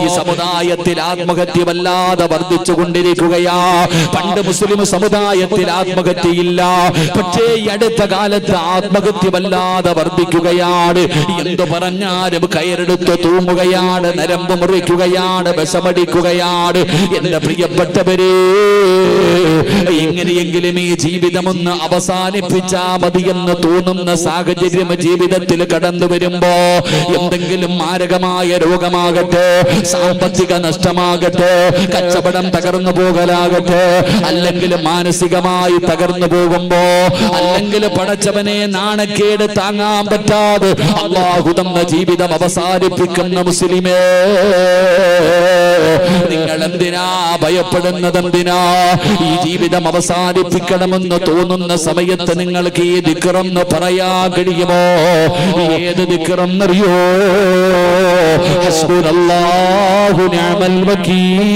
ഈ സമുദായത്തിൽ ആത്മഹത്യ വല്ലാതെ വർദ്ധിച്ചു കൊണ്ടിരിക്കുകയാ. പണ്ട് മുസ്ലിം സമുദായത്തിൽ ആത്മഹത്യയില്ല, പക്ഷേ ഈ അടുത്ത കാലത്ത് ആത്മഹത്യ വല്ലാതെ വർദ്ധിക്കുകയാണ്. എന്തു പറഞ്ഞാലും കയറെടുത്ത് തൂങ്ങുകയാണ്, നരമ്പ് മുറിക്കുകയാണ്, വിഷമടിക്കുകയാണ്. എന്റെ പ്രിയപ്പെട്ടവരെ, എങ്ങനെയെങ്കിലും ഈ ജീവിതമൊന്ന് അവസാനിപ്പിച്ചാ മതിയെന്ന് തോന്നുന്ന സാഹചര്യം ജീവിതത്തിൽ കടന്നു വരുമ്പോ, എന്തെങ്കിലും മാരകമായ രോഗമാകട്ടെ, സാമ്പത്തിക നഷ്ടമാകട്ടെ, കച്ചവടം തകർന്നു പോകലാകട്ടെ, അല്ലെങ്കിൽ മാനസികമായി തകർന്നു പോകുമ്പോ, അല്ലെങ്കിൽ പടച്ചവനെ നാണക്കേട് താങ്ങാൻ പറ്റാതെ അല്ലാഹു തന്ന ജീവിതം അവസാനിപ്പിക്കുന്ന മുസ്ലിമേ, നിങ്ങൾ എന്തിനാ ഭയപ്പെടുന്നത്? എന്തിനാ? ഈ ജീവിതം അവസാനിപ്പിക്കണമെന്ന് തോന്നുന്ന സമയത്ത് നിങ്ങൾക്ക് ഈ ദിക്റെന്ന് പറയാൻ കഴിയുമോ? ഏത് ദിക്റെന്നറിയോ? ഹസ്ബുനല്ലാഹു നിഅമൽ വകീൽ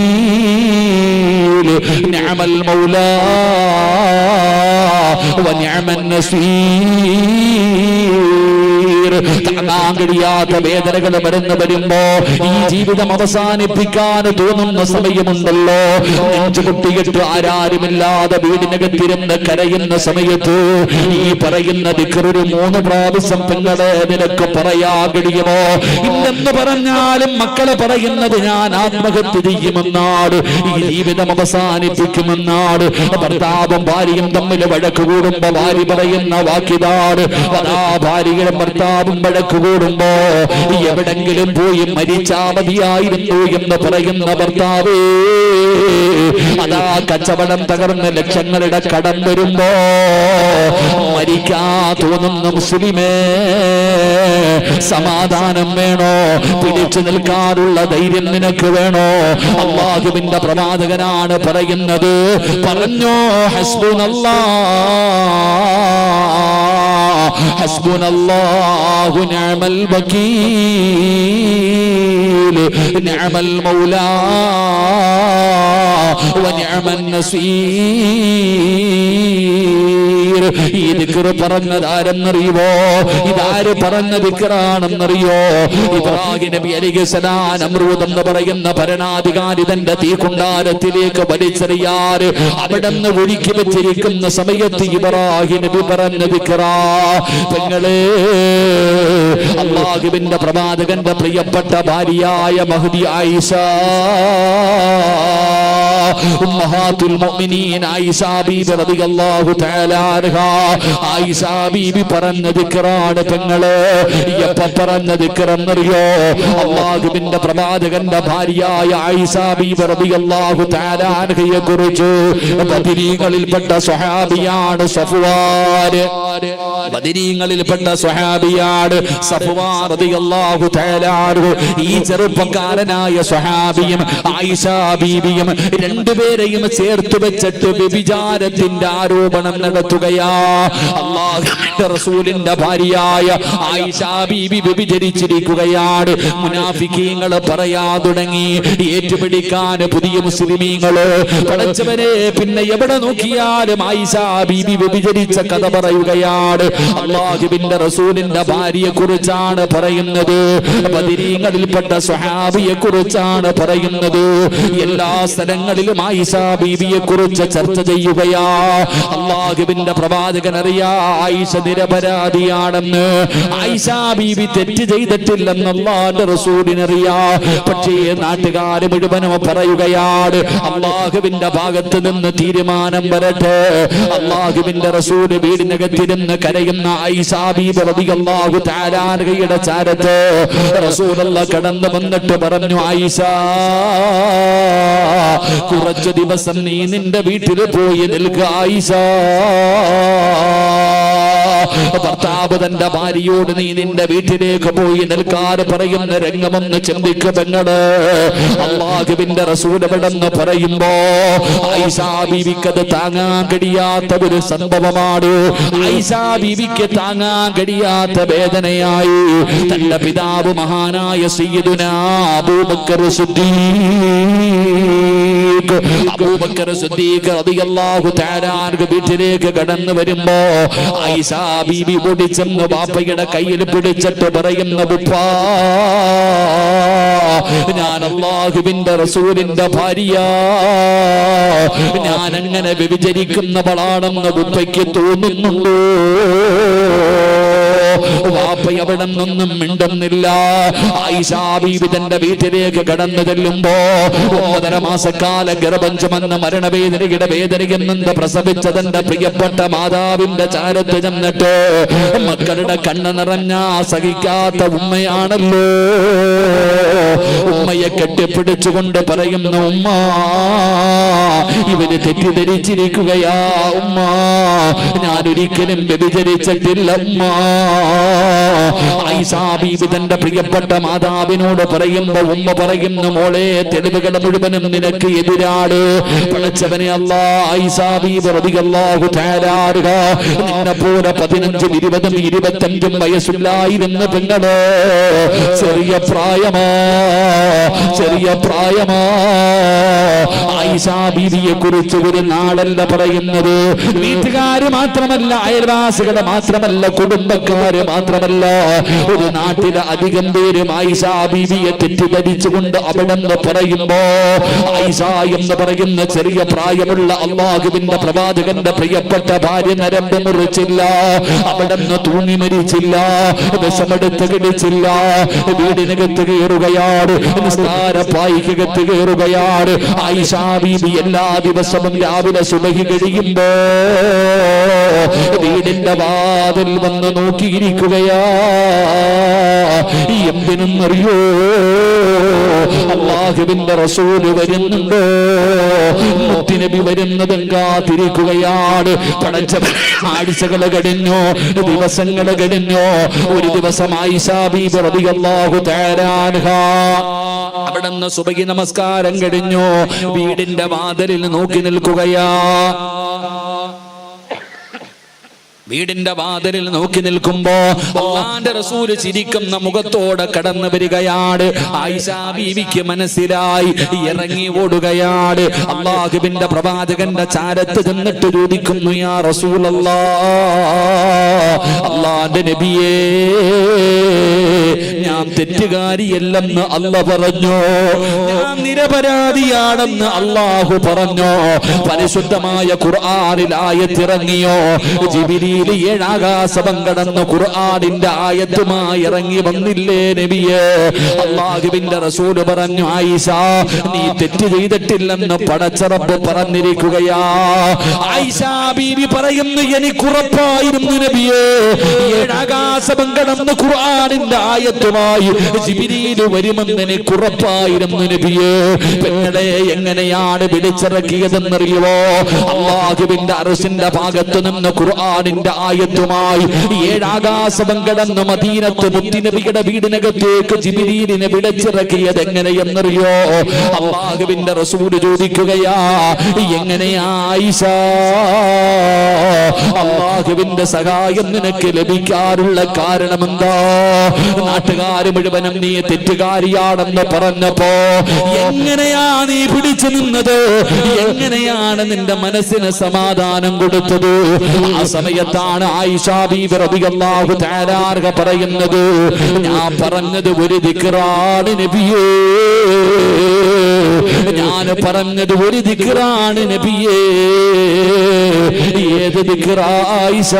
നിഅമൽ മൗലാ വ നിഅമൻ നസീർ. താങ്ങാൻ കഴിയാത്ത വേദനകൾ വരുമ്പോ, ഈ ജീവിതം അവസാനിപ്പിക്കാൻ തോന്നുന്ന സമയമുണ്ടല്ലോ, നെഞ്ചു പൊട്ടിയിട്ട് ആരാരുമില്ലാതെ വീടിനകത്തിരുന്ന് കരയുന്ന സമയത്ത് ഈ പറയുന്ന ദിക്റൊരു 3 പ്രാവശ്യം പെങ്ങളെ നിനക്ക് പറയാൻ കഴിയുമോ? ഇല്ലെന്ന് പറഞ്ഞാലും മക്കളെ പറയുന്നത് ഞാൻ ആത്മഹത്യ ചെയ്യുമെന്നാണ്, ഈ ജീവിതം അവസാനിപ്പിക്കുമെന്നാണ്. ഭർത്താവും ഭാര്യയും തമ്മിൽ വഴക്ക് കൂടുമ്പോ ഭാര്യ പറയുന്ന വാക്കിതാണ്, അതാ ഭാര്യയും ഭർത്താവും വഴക്ക് കൂടുമ്പോ എവിടെങ്കിലും പോയി മരിച്ചാ മതിയായിരുന്നു എന്ന് പറയുന്ന ഭർത്താവേ, അതാ കച്ചവടം തകർന്ന് ലക്ഷങ്ങളുടെ കടം വരുമ്പോ മരിക്കാ തോന്നുന്ന മുസ്ലിമേ, സമാധാനം വേണോ? പിടിച്ചു നിൽക്കാനുള്ള ധൈര്യം നിനക്ക് വേണോ? അല്ലാഹുവിന്റെ പ്രവാചകനാണ് പറയുന്നത്, പറഞ്ഞോ ഹസ്ബുനല്ലാഹു നിഅമൽ വകീൽ നിഅമൽ മൗലാ വ നിഅമൻ നസീർ. ഈ ദിക്ർ പറഞ്ഞത് ആരെന്നറിയുമോ? ഇതാര് പറഞ്ഞ ദിക്റാണെന്നറിയോ? ഇബ്രാഹിം നബി അലൈഹിസ്സലാം നമ്രൂദ് എന്ന് പറയുന്ന ഭരണാധികാരി തന്റെ തീക്കുണ്ടാരത്തിലേക്ക് വലിച്ചെറിയാറ് അവിടെന്ന് ഒഴുക്കി വെച്ചിരിക്കുന്ന സമയത്ത് ഇബ്രാഹിം നബി പറഞ്ഞ ദിക്റാ. പെങ്ങളെ, അല്ലാഹുവിന്റെ പ്രവാചകന്റെ പ്രിയപ്പെട്ട ഭാര്യയായ മഹ്ദി ആയിഷ, ഉമ്മഹാത്തുൽ മുഅ്മിനീൻ ആയിഷ ബീബി റളിയല്ലാഹു തആല അൻഹാ, ആയിഷ ബീബി പറഞ്ഞ ദിക്റാണ് പെങ്ങളെ. എപ്പ പറഞ്ഞ ദിക്റെന്നറിയോ? അല്ലാഹുവിന്റെ പ്രവാചകന്റെ ഭാര്യയായ ആയിഷ ബീബി റളിയല്ലാഹു തആല അൻഹയെ കുറിച്ച് ബദരീകളിൽപ്പെട്ട സ്വഹാബിയാണ് സഫ്വാൻ. ബദരീങ്ങളിൽപ്പെട്ട സ്വഹാബിയാണ് സഫ്വാൻ റളിയല്ലാഹു തആല അൻഹു. ഈ ചെറുപ്പക്കാരനായ സ്വഹാബിയും ആയിഷ ബീബിയും രണ്ടുപേരെയും ചേർത്ത് വെച്ചിട്ട് വ്യഭിചാരത്തിന്റെ ആരോപണം നടത്തുകയാ. അല്ലാഹുവിന്റെ റസൂലിന്റെ ഭാര്യയായ ആയിഷ ബീബി വ്യഭിചരിച്ചിരിക്കുകയാണ്. മുനാഫിക്കീങ്ങൾ പറയാൻ തുടങ്ങി, ഏറ്റുപിടിക്കാൻ പുതിയ മുസ്ലിമീങ്ങള്. പടച്ചവനെ, പിന്നെ എവിടെ നോക്കിയാലും ആയിഷ ബീബി വ്യഭിചരിച്ച കഥ പറയുകയാണ്. അല്ലാഹുവിന്റെ റസൂലിന്റെ ഭാര്യയെ കുറിച്ചാണ് പറയുന്നത്, ബദരീങ്ങളിൽപ്പെട്ട സ്വഹാബിയെ കുറിച്ചാണ് പറയുന്നത്. എല്ലാ സ്ഥലങ്ങളിലും ആയിഷ ബീബിയെ കുറിച്ച് ചർച്ച ചെയ്യുകയാ. അല്ലാഹുവിന്റെ പ്രവാചകൻ അറിയാ ആയിഷ നിരപരാധിയാണെന്ന്, ആയിഷ ബീബി തെറ്റ് ചെയ്തിട്ടില്ലെന്ന് അല്ലാഹുവിന്റെ റസൂലിനറിയാ. പക്ഷേ നാട്ടുകാര് മുഴുവനും പറയുകയാണ്, അല്ലാഹുവിന്റെ ഭാഗത്ത് നിന്ന് തീരുമാനം വരട്ടെ. അല്ലാഹുവിന്റെ റസൂൽ വീടിനകത്തിരുന്ന് കരയുന്ന ആയിഷ ബീബി റളിയല്ലാഹു തആല അൻഹയുടെ ചാരത്ത് റസൂലുള്ളാഹി കടന്നു വന്നിട്ട് പറഞ്ഞു, ആയിഷ, കുറച്ചു ദിവസം നീ നിന്റെ വീട്ടിൽ പോയി നിൽക്കുക ആയിഷ. ഭർത്താവ് തന്റെ ഭാര്യയോട് നീ നിന്റെ വീട്ടിലേക്ക് പോയി നിൽക്കാതെ പറയുന്ന രംഗമൊന്ന് ചിന്തിക്കുക പെങ്ങള്. അല്ലാഹുവിന്റെ റസൂൽ എവിടെന്ന് പറയുമ്പോ ആയിഷ ബീവിക്കത് താങ്ങാൻ കഴിയാത്ത ഒരു സംഭവമാണ്. ആയിഷ ബീവിക്ക് താങ്ങാൻ കഴിയാത്ത വേദനയായി തന്റെ പിതാവ് മഹാനായ സയ്യിദുനാ അബൂബക്കർ സിദ്ദീഖ് സിദ്ദീഖ് അബൂബക്കർ സിദ്ദീഖ് റളിയല്ലാഹു തആല അൻഹു വീട്ടിലേക്ക് കടന്നു വരുമ്പോ ആയിഷ ബീബി ഓടിച്ചെന്ന് ബാപ്പയുടെ കയ്യിൽ പിടിച്ചിട്ട് പറയുന്ന ഉപ്പാ ഞാൻ അല്ലാഹുവിന്റെ റസൂലിന്റെ ഭാര്യ ഞാൻ അങ്ങനെ വ്യഭിചരിക്കുന്നവളാണെന്ന് ഉപ്പയ്ക്ക് തോന്നുന്നുണ്ടോ? വാപ്പ അവിടെ നിന്നൊന്നും മിണ്ടുന്നില്ല. ആയിഷ ബീബി തന്റെ വീട്ടിലേക്ക് കടന്നു ചെല്ലുമ്പോ 9.5 മാസക്കാല ഗർഭം ചുമന്ന് മരണവേദനയുടെ വേദനയെന്ന് പ്രസവിച്ച തന്റെ പ്രിയപ്പെട്ട മാതാവിന്റെ ചാരത്ത് ചെന്നിട്ട് മക്കളുടെ കണ്ണ് നിറഞ്ഞ സഹിക്കാത്ത ഉമ്മയാണല്ലോ. ഉമ്മയെ കെട്ടിപ്പിടിച്ചുകൊണ്ട് പറയുന്നു, ഉമ്മ ഇവര് തെറ്റിദ്ധരിച്ചിരിക്കുകയാ ഉമ്മ, ഞാനൊരിക്കലും വ്യഭിചരിച്ചിട്ടില്ല ഉമ്മ. ആയിഷ ബീബി തന്റെ പ്രിയപ്പെട്ട മാതാവിനോട് പറയുമ്പോ ഉമ്മ പറയുന്നു, മോളെ തെളിവുകൾ മുഴുവനും നിനക്ക് എതിരാണ്. പടച്ചവനെ അല്ലാഹ് ആയിഷ ബീബി റളിയല്ലാഹു തആല അൻഹ നിന്നെ പോലെ 15, 20, 25 വയസ്സുള്ളായിരുന്ന പെങ്ങള് ചെറിയ പ്രായമാ. ആയിഷ ബീബിയെ കുറിച്ച് ഒരു നാളല്ല പറയുന്നത്. വീട്ടുകാര് മാത്രമല്ല, അയൽവാസികളെ മാത്രമല്ല, കുടുംബക്കാര് മാത്രമല്ല, ഒരു നാട്ടിലെ അധികം പേരും ആയിഷ ബീബിയെ തെറ്റിദ്ധരിച്ചുകൊണ്ട് അവിടെ നിന്ന് പറയുമ്പോ ആയിഷ എന്ന് പറയുന്ന ചെറിയ പ്രായമുള്ള അല്ലാഹുവിന്റെ പ്രവാചകന്റെ പ്രിയപ്പെട്ട ഭാര്യ നരമ്പ് മുറിച്ചില്ല, അവിടെ നിന്ന് തൂങ്ങി മരിച്ചില്ല, വിഷമെടുത്ത് കിടിച്ചില്ല, വീടിനകത്ത് കയറുകയാണ്, നിസ്താരപ്പായിക്കകത്ത് കയറുകയാണ്. ആയിഷ ബീബി എല്ലാ ദിവസവും രാവിലെ സുബഹി കഴിയുമ്പോ വീടിന്റെ വാതിൽ വന്ന് നോക്കിയിരിക്കുകയാ. എന്തിനെന്നറിയോ? അല്ലാഹുവിന്റെ റസൂല് വരുന്നുണ്ടോ, മുത്തുനബി വരുന്നതും കാത്തിരിക്കുകയാണ്. പടച്ച ആഴ്ചകള് കഴിഞ്ഞു, ദിവസങ്ങള് കഴിഞ്ഞു. ഒരു ദിവസം ആയിഷ ബീബി റളിയല്ലാഹു തആല അൻഹ അവിടുന്ന് സുബഹി നമസ്കാരം കഴിഞ്ഞു, വീടിന്റെ വാതിലിൽ നോക്കി നിൽക്കുകയാ. വീടിന്റെ വാതിലിൽ നോക്കി നിൽക്കുമ്പോ അല്ലാഹുവിന്റെ റസൂൽ ചിരിക്കുന്ന മുഖത്തോടെ കടന്നു വരികയാണ്. ആയിഷ ബീവിക്ക് മനസ്സിലായി, ഇറങ്ങി ഓടുകയാണ്. അല്ലാഹുവിന്റെ പ്രവാചകന്റെ ചാരത്ത് ചെന്നിട്ട് ചോദിക്കുന്നു, യാ റസൂലല്ലാഹ്, അല്ലാഹുവിന്റെ നബിയേ, ഞാൻ തെറ്റുകാരിയല്ലെന്ന് അല്ലാഹു പറഞ്ഞു, ഞാൻ നിരപരാധിയാണെന്ന് അല്ലാഹു പറഞ്ഞു. പരിശുദ്ധമായ ഖുർആനിൽ ആയത്തിറങ്ങിയോ, ജിബ്രീൽ 7 ആകാശം കടന്ന് ഖുർആനിന്റെ ആയത്തുമായി ഇറങ്ങി വന്നില്ലേ നബിയേ? അല്ലാഹുവിന്റെ റസൂൽ പറഞ്ഞു, ആയിഷ നീ തെറ്റ് ചെയ്തിട്ടില്ലെന്ന് പടച്ച റബ്ബ് പറഞ്ഞിരിക്കുകയാ. ആയിഷ ബീവി പറയുന്നു, എനിക്കുറപ്പായിരുന്നു നബിയേ, 7 ആകാശം കടന്ന് ഖുർആനിന്റെ ആയത്തുമായി ജിബ്രീൽ വരുമെന്ന് എനിക്കുറപ്പായിരുന്നു നബിയേ. പെങ്ങളെ എങ്ങനെയാണ് വിളിച്ചിറക്കിയതെന്നറിയുമോ? അല്ലാഹുവിന്റെ അർശിന്റെ ഭാഗത്ത് നിന്ന് ഖുർആനിന്റെ ആയത്തുമായി 7 ആകാശം കടന്ന് മദീനത്ത് മുത്തുനബിയുടെ വീടിനകത്തേക്ക് ജിബ്രീലിനെ വിളിച്ചിറക്കിയത് എങ്ങനെയെന്നറിയോ? അല്ലാഹുവിന്റെ റസൂൽ ചോദിക്കുകയാ, എങ്ങനെയാ ആയിഷ? അല്ലാഹുവിന്റെ സഹായം നിനക്ക് ലഭിക്കാറുള്ള കാരണം എന്താ? നാട്ടുകാര് മുഴുവനും നീ തെറ്റുകാരിയാണെന്ന് പറഞ്ഞപ്പോ എങ്ങനെയാ നീ പിടിച്ചു നിന്നത്? എങ്ങനെയാണ് നിന്റെ മനസ്സിന് സമാധാനം കൊടുത്തത്? ആ സമയത്താണ് ആയിഷ ബീബി റളിയല്ലാഹു തആല അൻഹ പറയുന്നത്, ഞാൻ പറഞ്ഞത് ഒരു ദിക്റാണ് നബിയേ, ഞാൻ പറഞ്ഞത് ഒരു ദിക്റാണ് നബിയേ. ഏത് ദിക്റാ ആയിഷ?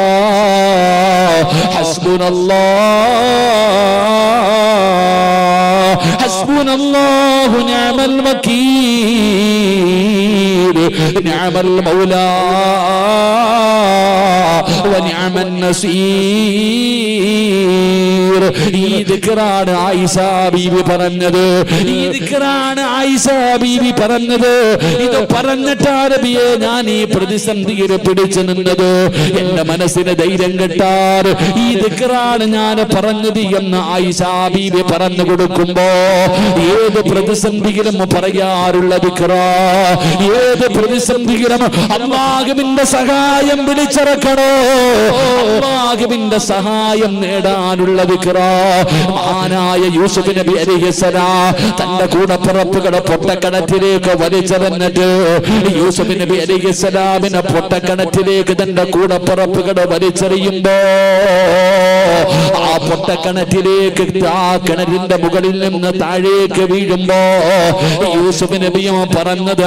ഹസ്ബുനല്ലാഹു നിഅമൽ വകീൽ നിഅമൽ മൗലാ വനിഅമൻ നസീർ. ഈ ദിക്റാണ് ആയിഷ ബീവി പറഞ്ഞത്. ഈ ദിക്റാണ് ആയിഷ ബീവി പറഞ്ഞത്. ഇത് പറഞ്ഞിട്ടാ നബിയെ ഞാൻ ഈ പ്രതിസന്ധിയിൽ പിടിച്ചു നിന്നത്. എന്റെ മനസ്സിന് ധൈര്യം കിട്ടാൻ ഈ ദിക്റാണ് ഞാൻ പറഞ്ഞത് എന്ന് ആയിഷ ബീവി പറഞ്ഞു കൊടുക്കുമ്പോ ഏത് പ്രതിസന്ധിയിലും പറയാറുള്ള ദിക്റാ. ഏത് പ്രതിസന്ധിയിലും അല്ലാഹുവിന്റെ സഹായം വിളിച്ചിറക്കണോ? അല്ലാഹുവിന്റെ സഹായം നേടാനുള്ള ദിക്റാ. മഹാനായ യൂസുഫ് നബി അലൈഹിസ്സലാം തന്റെ കൂടപ്പിറപ്പുകളെ പൊട്ടക്കിണറ്റിലേക്ക് വലിച്ചെറിഞ്ഞിട്ട് യൂസുഫ് നബി അലൈഹിസ്സലാമിനെ പൊട്ടക്കിണറ്റിലേക്ക് തന്റെ കൂടപ്പിറപ്പുകളെ വലിച്ചെറിയുമ്പോ ആ പൊട്ടക്കിണറ്റിലേക്ക് ആ കിണറിന്റെ മുകളിൽ നിന്ന് താഴേക്ക് വീഴുമ്പോ യൂസുഫ് നബിയും പറഞ്ഞത്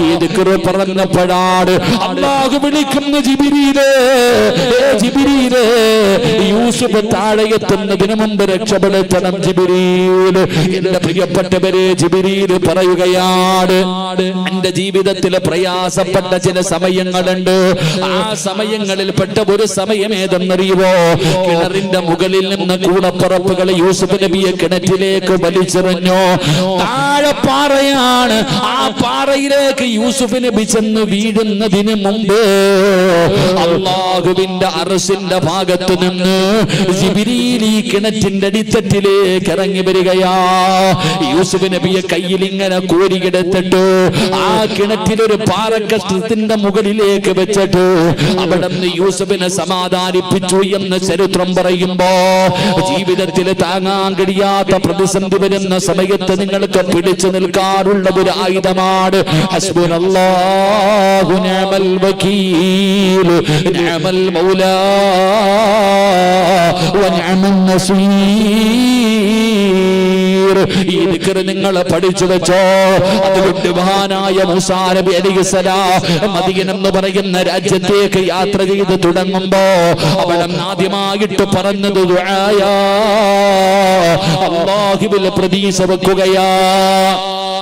ഈ ദിക്ർ പറഞ്ഞപ്പോഴാണ് അല്ലാഹു വിളിക്കുന്ന ജിബ്രീലേ, ജിബ്രീലേ, യൂസുഫ് താഴെ എത്തുന്നതിന് മുമ്പ് രക്ഷപ്പെടുത്തണം ജിബ്രീൽ. എന്റെ പ്രിയപ്പെട്ടവരെ, ജിബ്രീൽ പറയുകയാണ്, എന്റെ ജീവിതത്തിൽ പ്രയാസപ്പെട്ട ചില സമയങ്ങളുണ്ട്. ആ സമയങ്ങളിൽ പെട്ട ഒരു സമയം ഏതെന്നറിയുവോ? കിണറിന്റെ മുകളിൽ നിന്ന് കൂടപ്പുറപ്പുകൾ യൂസുഫ് നബിയെ കിണറ്റിലേക്ക് വലിച്ചെറിഞ്ഞു. താഴെ പാറയാണ്. ആ പാറയിലേക്ക് യൂസുഫ് നബി ചെന്ന് വീഴുന്നതിന് മുമ്പ് അല്ലാഹുവിന്റെ അർശിന്റെ ഭാഗത്ത് നിന്ന് ജിബ്രീൽ ഈ കിണറ്റിന്റെ അടിത്തട്ടിലേക്ക് ഇറങ്ങി വരികയാ. യൂസുഫ് നബിയെ കയ്യിൽ ഇങ്ങനെ കോരിയെടുത്തിട്ട് ആ കിണറ്റിലൊരു പാറക്കഷ്ണത്തിന്റെ മുകളിലേക്ക് വെച്ചിട്ട് അവിടെ നിന്ന് യൂസുഫിനെ സമാധാനിപ്പിച്ചു എന്ന് ചരിത്രം പറയുമ്പോ, ജീവിതത്തിൽ താങ്ങാൻ കഴിയാത്ത പ്രതിസന്ധി വരുന്ന സമയത്ത് നിങ്ങൾക്ക് പിടിച്ചു നിൽക്കാറുള്ള ഒരു ആയുധമാണ് ഹസ്ബുനല്ലാഹു നിഅമൽ വകീൽ നിഅമൽ മൗലാ വ നിഅമൻ നസീർ. ഈ ദിക്ർ നിങ്ങൾ പഠിച്ചു വെച്ചോ. അതുകൊണ്ട് മഹാനായ മൂസാ നബി അലൈഹിസ്സലാം മദീന എന്ന് പറയുന്ന രാജ്യത്തേക്ക് യാത്ര ചെയ്ത് തുടങ്ങുമ്പോ അവിടെ ആദ്യമായിട്ട് പറഞ്ഞത് ദുആയാ, അല്ലാഹുവിൽ പ്രതീക്ഷ വെക്കുകയാ.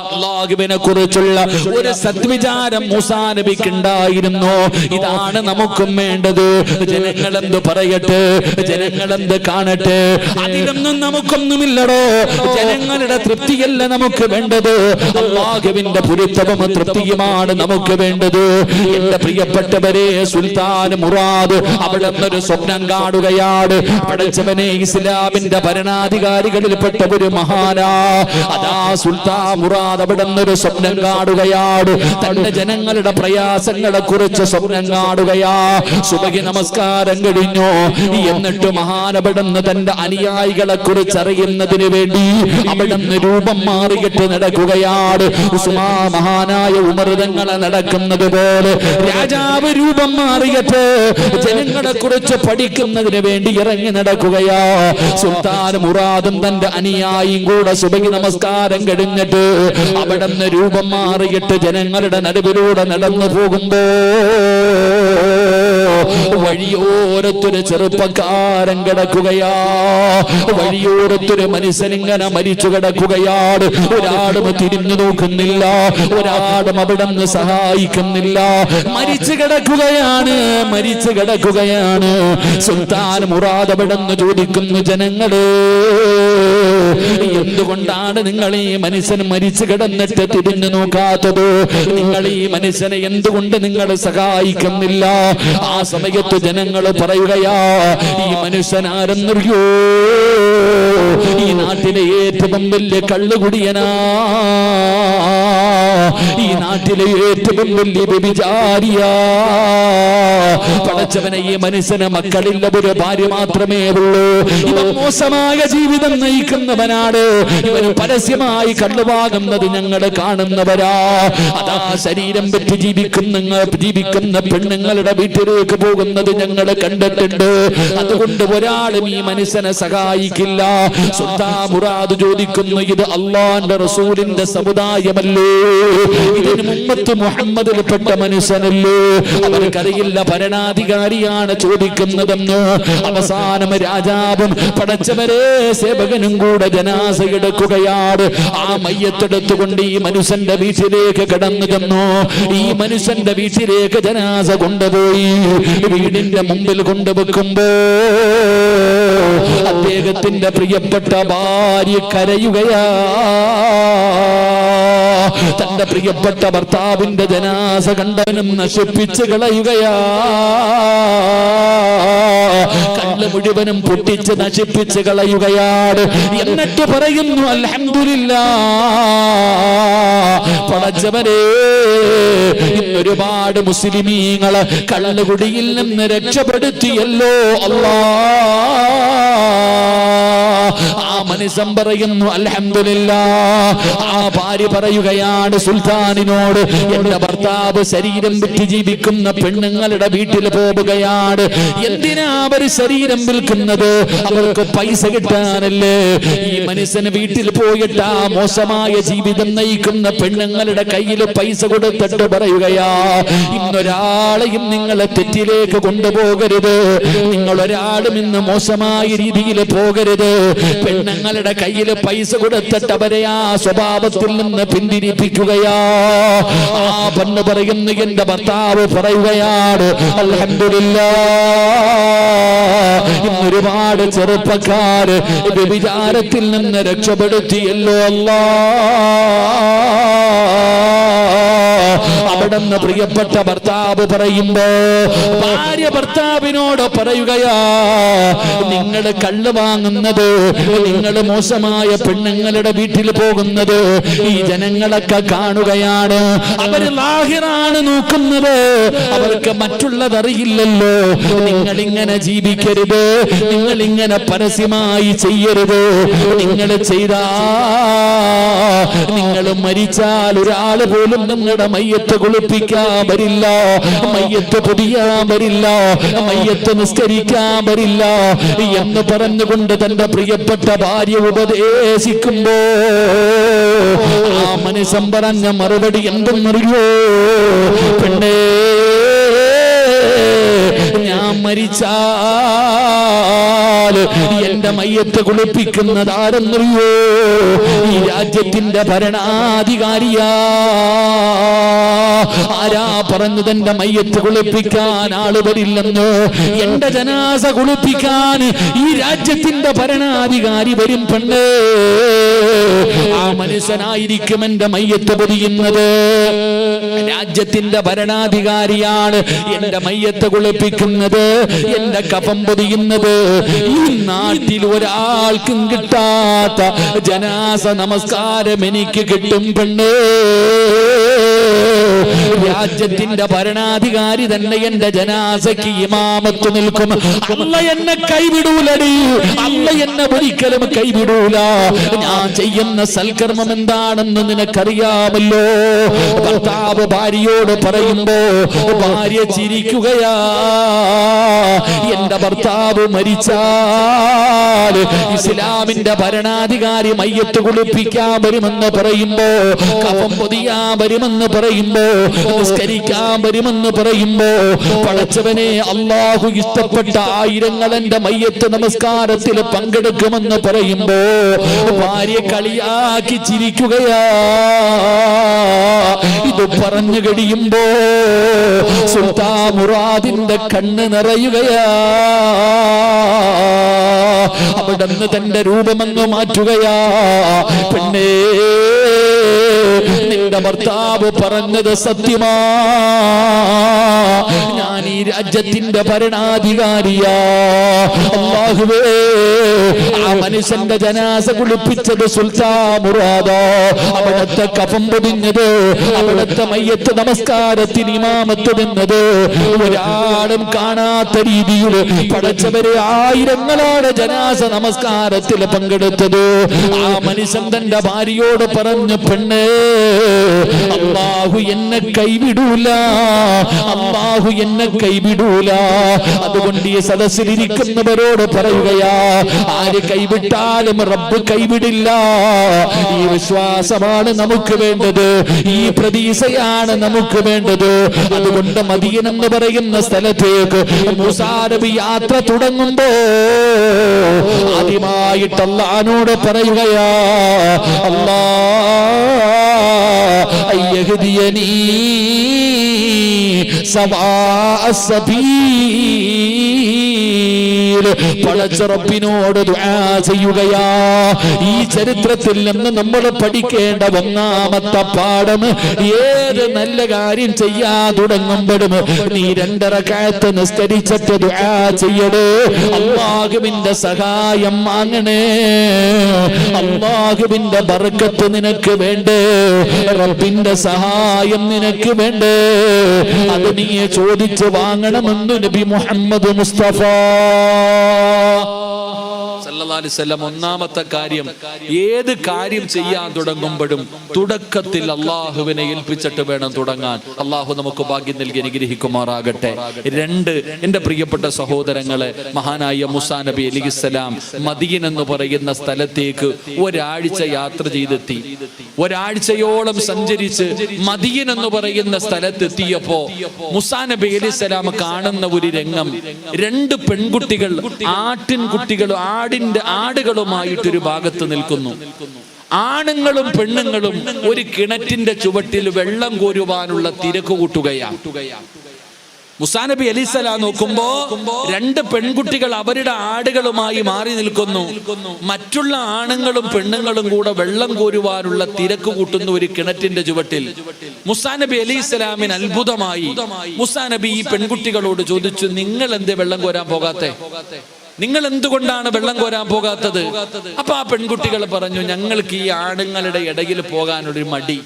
അല്ലാഹുവിനെ കുറിച്ചുള്ള ഒരു സദ്വിചാരം മൂസാ നബിക്ക് ഉണ്ടായിരുന്നു. ഇതാണ് നമുക്കും വേണ്ടത്. ജനങ്ങൾ എന്ത് പറയട്ടെ, ജനങ്ങൾ എന്ത് കാണട്ടെ, അതിലൊന്നും നമുക്കൊന്നുമില്ലടോ. ജനങ്ങളുടെ തൃപ്തിയല്ല നമുക്ക് വേണ്ടത്, അല്ലാഹുവിന്റെ പൊരുത്തവും തൃപ്തിയുമാണ് നമുക്ക് വേണ്ടത്. എന്റെ പ്രിയപ്പെട്ടവരെ, സുൽത്താൻ മുറാദ് അവിടെ നിന്നൊരു സ്വപ്നം കാണുകയാണ്. പടച്ചവനെ, ഇസ്ലാമിന്റെ ഭരണാധികാരികളിൽപ്പെട്ട ഒരു മഹാനാ. അതാ സുൽത്താൻ മുറാദ് അവിടെ നിന്നൊരു സ്വപ്നം കാണുകയാണ്. തന്റെ ജനങ്ങളുടെ പ്രയാസങ്ങളെ കുറിച്ച് സ്വപ്നം കാണുകയാ. സുബഹി നമസ്കാരം കഴിഞ്ഞു. എന്നിട്ട് മഹാനവിടുന്ന് തന്റെ അനുയായികളെ കുറിച്ച് അറിയുന്നതിന് വേണ്ടി അവിടുന്ന് രൂപം മാറിയിട്ട് നടക്കുകയാണ്. മഹാനായ ഉമർ തങ്ങളെ നടക്കുന്നത് പോലെ രാജാവ് രൂപം മാറിയിട്ട് ജനങ്ങളെ കുറിച്ച് പഠിക്കുന്നതിന് വേണ്ടി ഇറങ്ങി നടക്കുകയാ. സുൽത്താൻ മുറാദും തന്റെ അനുയായിയും കൂടെ സുബഹി നമസ്കാരം കഴിഞ്ഞിട്ട് അവിടുന്ന് രൂപം മാറിയിട്ട് ജനങ്ങളുടെ നടുവിലൂടെ നടന്നു പോകുമ്പോ വഴിയോരത്തൊരു ചെറുപ്പക്കാരൻ കിടക്കുകയാ. വഴിയോരത്തൊരു മനുഷ്യനിങ്ങനെ മരിച്ചു കിടക്കുകയാണ്. ഒരാളും തിരിഞ്ഞു നോക്കുന്നില്ല, ഒരാളും അവിടെ നിന്ന് സഹായിക്കുന്നില്ല. മരിച്ചു കിടക്കുകയാണ്, മരിച്ചു കിടക്കുകയാണ്. സുൽത്താൻ മുറാദ് അവിടെ നിന്ന് ചോദിക്കുന്നു, ജനങ്ങള് എന്തുകൊണ്ടാണ് നിങ്ങൾ ഈ മനുഷ്യൻ മരിച്ചു കിടന്നിട്ട് തിരിഞ്ഞു നോക്കാത്തത്? നിങ്ങൾ ഈ മനുഷ്യനെ എന്തുകൊണ്ട് നിങ്ങൾ സഹായിക്കുന്നില്ല? ആ സമയത്ത് ജനങ്ങൾ പറയുകയാ, ഈ മനുഷ്യൻ ആരെന്നറിയോ? ഈ നാട്ടിലെ ഏറ്റവും വലിയ കള്ളുകുടിയനാ, ഈ നാട്ടിലെ ഏറ്റവും വലിയ വ്യഭിചാരിയാ. പടച്ചവനെ, ഈ മനുഷ്യന് മക്കളില്ല, ഒരു ഭാര്യ മാത്രമേ ഉള്ളൂ. ഇവൻ മോശമായ ജീവിതം നയിക്കുന്നവനാണ്. ഇവന് പരസ്യമായി കള്ളുവാകുന്നത് ഞങ്ങൾ കാണുന്നവരാ. അതാ ശരീരം വെച്ച് ജീവിക്കുന്ന പെണ്ണുങ്ങളുടെ വീട്ടിലേക്ക് പോകുന്നത് ഞങ്ങൾ കണ്ടിട്ടുണ്ട്. അതുകൊണ്ട് ഒരാളും ഈ മനുഷ്യനെ സഹായിക്കില്ല. സുൽത്താൻ മുറാദ് ചോദിക്കുന്നു, ഇത് അല്ലാഹുവിന്റെ റസൂലിന്റെ സമുദായമല്ലേ? ഇതിന് മുമ്പത്ത് മുഹമ്മദിൽപ്പെട്ട മനുഷ്യനല്ലേ? അവർക്കറിയില്ല ഭരണാധികാരിയാണ് ചോദിക്കുന്നതെന്ന്. അവസാനം രാജാവും പടച്ചവരെ സേവകനും കൂടെ ജനാസ എടുക്കുകയാണ്. ആ മയ്യത്തെടുത്തുകൊണ്ട് ഈ മനുഷ്യന്റെ വീട്ടിലേക്ക് കടന്നു ചെന്നു. ഈ മനുഷ്യന്റെ വീട്ടിലേക്ക് ജനാസ കൊണ്ടുപോയി വീടിന്റെ മുമ്പിൽ കൊണ്ടുവെക്കുമ്പോ അദ്ദേഹത്തിന്റെ പ്രിയപ്പെട്ട ഭാര്യ കരയുകയാ. തന്റെ പ്രിയപ്പെട്ട ഭർത്താവിന്റെ ജനാസ കണ്ടവനും നശിപ്പിച്ച് കളയുകയാ. കള്ള് മുഴുവനും പൊട്ടിച്ച് നശിപ്പിച്ച് കളയുകയാണ്. എന്നിട്ട് പറയുന്നു അൽഹംദുലില്ലാഹ്, പടച്ചവനേ ഇന്നൊരുപാട് മുസ്ലിമീങ്ങളെ കള്ളുകുടിയിൽ നിന്ന് രക്ഷപ്പെടുത്തിയല്ലോ അല്ലാഹ്. ആ മനുഷ്യൻ പറയുന്നു അൽഹംദുലില്ലാഹ്. ആ ഭാര്യ പറയുകയാണ് സുൽത്താനിനോട്, എന്റെ ഭർത്താവ് ശരീരം വിറ്റ് ജീവിക്കുന്ന പെണ്ണുങ്ങളുടെ വീട്ടിൽ പോവുകയാണ്. എന്തിനാ അവർ ശരീരം വിൽക്കുന്നത്? അവർക്ക് പൈസ കിട്ടാനല്ലേ? ഈ മനുഷ്യന് വീട്ടിൽ പോയിട്ട് ആ മോശമായ ജീവിതം നയിക്കുന്ന പെണ്ണുങ്ങളുടെ കയ്യിൽ പൈസ കൊടുത്തിട്ട് പറയുകയാ, ഇന്നൊരാളെയും നിങ്ങളെ തെറ്റിലേക്ക് കൊണ്ടുപോകരുത്, നിങ്ങളൊരാളും ഇന്ന് മോശമായ രീതിയിൽ പോകരുത്. പെണ്ണുങ്ങളുടെ കയ്യിൽ പൈസ കൊടുത്തിട്ട് അവരെ ആ സ്വഭാവത്തിൽ നിന്ന് പിന്തിരിപ്പിക്കുകയാ. ആ പെണ്ണ് പറയുന്നു, എന്റെ ഭർത്താവ് പറയുകയാണ് അൽഹംദുലില്ലാഹ്, ഇന്നൊരുപാട് ചെറുപ്പക്കാര് വ്യഭിചാരത്തിൽ നിന്ന് രക്ഷപ്പെടുത്തിയല്ലോ അല്ലാഹ്. അവിടുന്ന് പ്രിയപ്പെട്ട ഭർത്താവ് പറയുമ്പോ ഭാര്യ ഭർത്താവിനോട് പറയുകയാ, നിങ്ങൾ കള്ള് വാങ്ങുന്നത്, നിങ്ങൾ മോശമായ പെണ്ണുങ്ങളുടെ വീട്ടിൽ പോകുന്നത് ഈ ജനങ്ങളൊക്കെ കാണുകയാണ്. അവർ ലാഹിറാണ് നോക്കുന്നത്, അവർക്ക് മറ്റുള്ളതറിയില്ലല്ലോ. നിങ്ങളിങ്ങനെ ജീവിക്കരുത്, നിങ്ങളിങ്ങനെ പരസ്യമായി ചെയ്യരുത്. നിങ്ങൾ ചെയ്താ നിങ്ങൾ മരിച്ചാൽ ഒരാൾ പോലും നിങ്ങളുടെ മയ്യത്ത് കുളിപ്പിക്കാൻ വരില്ല, മയ്യത്ത് പൊതിയാൻ വരില്ല, മയ്യത്ത് നിസ്കരിക്കാൻ വരില്ല എന്ന് പറഞ്ഞുകൊണ്ട് തന്റെ പ്രിയപ്പെട്ട ഭാര്യ ഉപദേശിക്കുമ്പോ ആ മനുഷ്യൻ പറഞ്ഞ മറുപടി എന്തെന്നറിയോ? പെണ്ണേ, ഞാൻ മരിച്ചാൽ എന്റെ മയ്യത്ത് കുളിപ്പിക്കുന്നത് ആരെന്നറിയോ? ഈ രാജ്യത്തിന്റെ ഭരണാധികാരിയാ. ആരാ പറഞ്ഞു തന്റെ മയ്യത്ത് കുളിപ്പിക്കാൻ ആള് വരില്ലെന്ന്? എന്റെ ജനാസ കുളിപ്പിക്കാൻ ഈ രാജ്യത്തിന്റെ ഭരണാധികാരി വരും പെണ്ണ്. ആ മനുഷ്യനായിരിക്കും എന്റെ മയ്യത്ത് പൊതിയുന്നത്. രാജ്യത്തിന്റെ ഭരണാധികാരിയാണ് എന്റെ മയ്യത്ത് കുളിപ്പിക്കുന്നത്, എന്റെ കഫം പൊതിയുന്നത്. ഈ നാട്ടിൽ ഒരാൾക്കും കിട്ടാത്ത ജനാസ നമസ്കാരം എനിക്ക് കിട്ടും പെണ്ണ്. രാജ്യത്തിന്റെ ഭരണാധികാരി തന്നെ എന്റെ ജനാസയ്ക്ക് ഇമാമത്ത് നിൽക്കും. അല്ല എന്നെ കൈവിടൂലടി, അല്ല എന്നെ ഒരിക്കലും കൈവിടൂല. ഞാൻ ചെയ്യുന്ന സൽക്കർമ്മം എന്താണെന്ന് നിനക്കറിയാമല്ലോ. ഭർത്താവ് ഭാര്യയോട് പറയുമ്പോ ഭാര്യ ചിരിക്കുകയാ. എന്റെ ഭർത്താവ് മരിച്ചാൽ ഇസ്ലാമിന്റെ ഭരണാധികാരി മയ്യത്ത് കുളിപ്പിക്കാൻ വരുമെന്ന് പറയുമ്പോ, കഫം പൊതിയാൻ വരുമെന്ന് പറയുമ്പോ, നിസ്കരിക്കാൻ വരുമെന്ന് പറയുമ്പോ, പടച്ചവനെ അല്ലാഹു ഇഷ്ടപ്പെട്ട ആയിരങ്ങൾ എന്റെ മയ്യത്ത് നമസ്കാരത്തിൽ പങ്കെടുക്കുമെന്ന് പറയുമ്പോ ഭാര്യ കളിയാക്കി ചിരിക്കുകയാ. ഇത് പറഞ്ഞു കഴിയുമ്പോ സുൽത്താൻ മുറാദിന്റെ കണ്ണ് നിറയുകയാ. അവിടുന്ന് തന്റെ രൂപമെന്ന് മാറ്റുകയാ. പെണ്ണേ, നിന്റെ ഭർത്താവ് പറഞ്ഞത് സത്യമാ. ഞാൻ ഈ രാജ്യത്തിന്റെ ഭരണാധികാരിയാ. അല്ലാഹുവേ, ആ മനുഷ്യന്റെ ജനാസ കുളിപ്പിച്ചത് സുൽത്താൻ മുറാദാ. അവിടുത്തെ കഫം പൊതിഞ്ഞത്, അവിടുത്തെ മയ്യത്ത് നമസ്കാരത്തിന് ഇമാമത്ത് നിന്നത് ഒരാളും കാണാത്ത രീതിയിൽ പടച്ചവരെ ആയിരങ്ങളോടെ ജനാസ നമസ്കാരത്തിൽ പങ്കെടുത്തത്. ആ മനുഷ്യൻ തന്റെ ഭാര്യയോട് പറഞ്ഞു, പെണ്ണേ, അല്ലാഹു എന്നെ കൈവിടൂല, അല്ലാഹു എന്നെ കൈവിടൂല. അതുകൊണ്ട് ഈ സദസ്സിലിരിക്കുന്നവരോട് പറയുകയാ, ആര് കൈവിട്ടാലും റബ്ബ് കൈവിടില്ല. ഈ വിശ്വാസമാണ് നമുക്ക് വേണ്ടത്, ഈ പ്രതീക്ഷയാണ് നമുക്ക് വേണ്ടത്. അതുകൊണ്ട് മദീന എന്ന് പറയുന്ന സ്ഥലത്തേക്ക് മൂസാ നബി യാത്ര തുടങ്ങുമ്പോ ആദ്യമായിട്ട് അല്ലാഹുവോട് പറയുകയാ, അല്ലാഹ് അയ്യഹ്ദിയനീ സവാഅ സബീൽ, പടച്ച റബ്ബിനോട് ദുആ ചെയ്യുകയാ. ഈ ചരിത്രത്തിൽ നിന്ന് നമ്മൾ പഠിക്കേണ്ട ഒന്നാമത്തെ പാഠം, ഏത് നല്ല കാര്യം ചെയ്യാൻ തുടങ്ങുമ്പോഴും നീ 2 റക്അത്ത് നിസ്കരിച്ചിട്ട് ദുആ ചെയ്യടേ. അല്ലാഹുവിന്റെ സഹായം വാങ്ങണേ, അല്ലാഹുവിന്റെ ബർക്കത്ത് നിനക്ക് വേണ്ടേ, റബ്ബിന്റെ സഹായം നിനക്ക് വേണ്ടേ. അത് നീ ചോദിച്ചു വാങ്ങണമെന്ന് നബി മുഹമ്മദ് മുസ്തഫ സല്ലല്ലാഹു അലൈഹി വസല്ലം. ഒന്നാമത്തെ കാര്യം, ഏത് കാര്യം ചെയ്യാൻ തുടങ്ങുമ്പോഴും തുടക്കത്തിൽ അള്ളാഹുവിനെ ഏൽപ്പിച്ചിട്ട് വേണം തുടങ്ങാൻ. അള്ളാഹു നമുക്ക് ഭാഗ്യം നൽകി അനുഗ്രഹിക്കുമാറാകട്ടെ. 2, എന്റെ പ്രിയപ്പെട്ട സഹോദരങ്ങളെ, മഹാനായ മൂസാ നബി അലൈഹിസ്സലാം മദീന എന്ന് പറയുന്ന സ്ഥലത്തേക്ക് ഒരാഴ്ച യാത്ര ചെയ്തെത്തി. ഒരാഴ്ചയോളം സഞ്ചരിച്ച് മദീന എന്ന് പറയുന്ന സ്ഥലത്തെത്തിയപ്പോ മൂസാ നബി അലൈഹിസ്സലാം കാണുന്ന ഒരു രംഗം, 2 പെൺകുട്ടികൾ ആടുകളുമായിട്ടൊരു ഭാഗത്ത് നിൽക്കുന്നു. ആണുങ്ങളും പെണ്ണുങ്ങളും ഒരു കിണറ്റിന്റെ ചുവട്ടിൽ വെള്ളം കോരുവാനുള്ള തിരക്ക് കൂട്ടുകയാണ്. മൂസാ നബി അലൈഹിസ്സലാം നോക്കുമ്പോ 2 പെൺകുട്ടികൾ അവരുടെ ആടുകളുമായി മാറി നിൽക്കുന്നു. മറ്റുള്ള ആണുങ്ങളും പെണ്ണുങ്ങളും കൂടെ വെള്ളം കോരുവാനുള്ള തിരക്ക് കൂട്ടുന്ന ഒരു കിണറ്റിന്റെ ചുവട്ടിൽ. മൂസാ നബി അലൈഹിസ്സലാമിന് അത്ഭുതമായി. മൂസാ നബി ഈ പെൺകുട്ടികളോട് ചോദിച്ചു, നിങ്ങൾ എന്തേ വെള്ളം കോരാൻ പോകാത്തെ? നിങ്ങൾ എന്തുകൊണ്ടാണ് വെള്ളം കോരാൻ പോകാത്തത്? അപ്പൊ ആ പെൺകുട്ടികൾ പറഞ്ഞു, ഞങ്ങൾക്ക് ഈ ആണുങ്ങളുടെ ഇടയിൽ പോകാനൊരു മടി.